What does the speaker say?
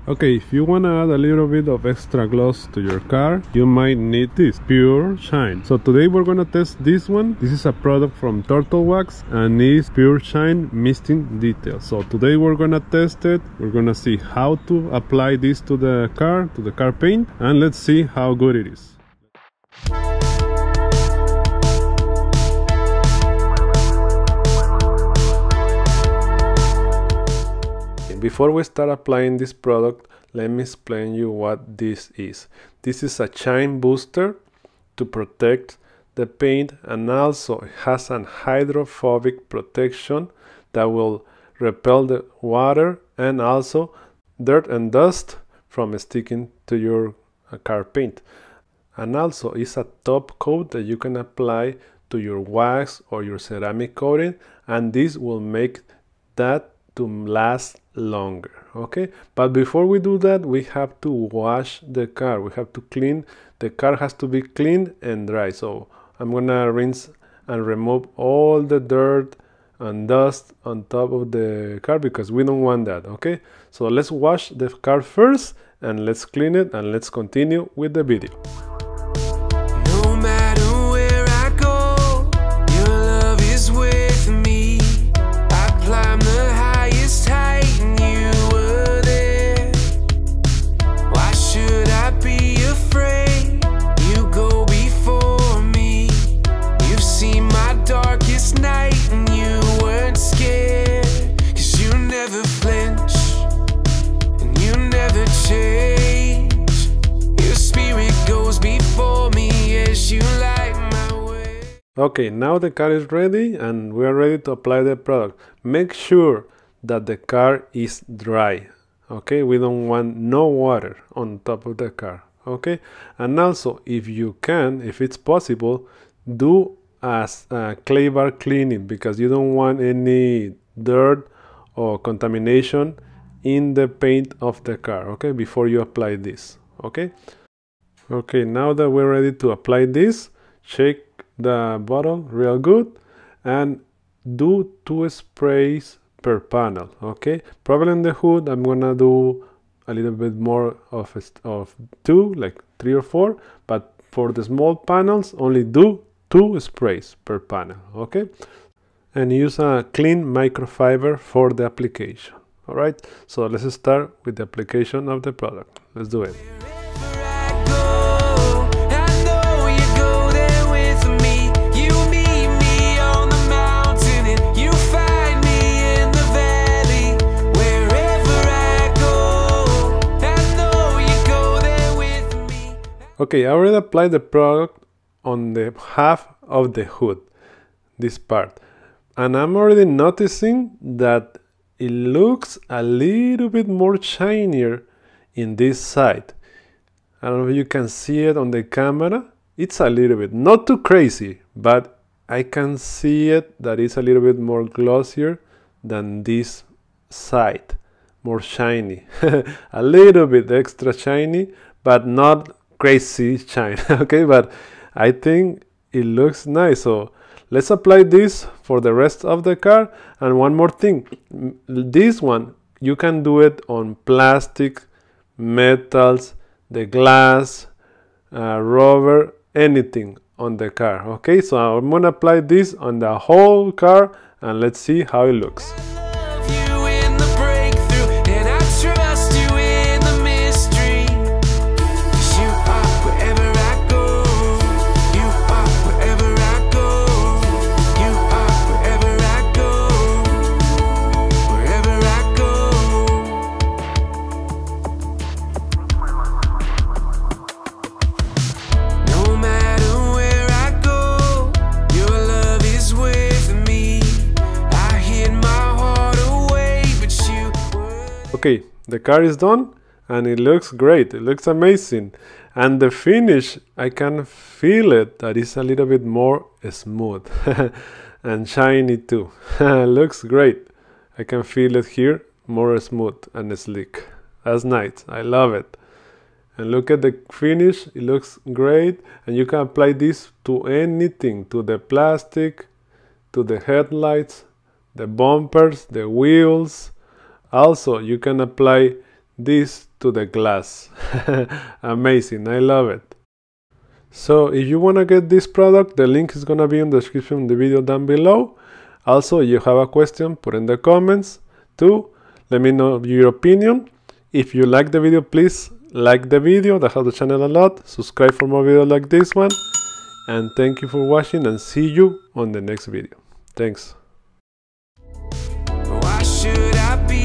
Okay, if you want to add a little bit of extra gloss to your car, you might need this Pure Shine. So today we're gonna test this one. This is a product from Turtle Wax and is Pure Shine Misting Detail. So today we're gonna test it. We're gonna see how to apply this to the car paint, and let's see how good it is. Before we start applying this product, let me explain you what this is. This is a shine booster to protect the paint, and also it has an hydrophobic protection that will repel the water and also dirt and dust from sticking to your car paint. And also it's a top coat that you can apply to your wax or your ceramic coating, and this will make that to last longer. Okay, but before we do that, we have to wash the car. We have to clean the car. Has to be clean and dry. So I'm gonna rinse and remove all the dirt and dust on top of the car because we don't want that. Okay, so let's wash the car first and let's clean it, and let's continue with the video. Okay, now the car is ready and we are ready to apply the product. Make sure that the car is dry. Okay, we don't want no water on top of the car. Okay, and also if you can, if it's possible, do a clay bar cleaning because you don't want any dirt or contamination in the paint of the car. Okay, before you apply this. Okay, now that we're ready to apply this, shake the bottle real good and do 2 sprays per panel. Okay, probably in the hood I'm gonna do a little bit more of 2, like 3 or 4, but for the small panels only do 2 sprays per panel. Okay, and use a clean microfiber for the application. All right, so let's start with the application of the product. Let's do it. Okay, I already applied the product on the half of the hood, this part, and I'm already noticing that it looks a little bit more shinier in this side. I don't know if you can see it on the camera. It's a little bit, not too crazy, but I can see it that it's a little bit more glossier than this side, more shiny. A little bit extra shiny, but not crazy shine. Okay, but I think it looks nice. So let's apply this for the rest of the car. And one more thing, this one you can do it on plastic, metals, the glass, rubber, anything on the car. Okay, so I'm gonna apply this on the whole car and let's see how it looks. Okay, the car is done and it looks great. It looks amazing. And the finish, I can feel it that it's a little bit more smooth and shiny too. Looks great. I can feel it here, more smooth and slick. That's nice. I love it. And look at the finish. It looks great. And you can apply this to anything, to the plastic, to the headlights, the bumpers, the wheels. Also, you can apply this to the glass. Amazing, I love it. So if you want to get this product, the link is going to be in the description of the video down below. Also, if you have a question, put in the comments too. Let me know your opinion. If you like the video, please like the video, that helps the channel a lot. Subscribe for more videos like this one. And thank you for watching, and see you on the next video. Thanks. Why should I be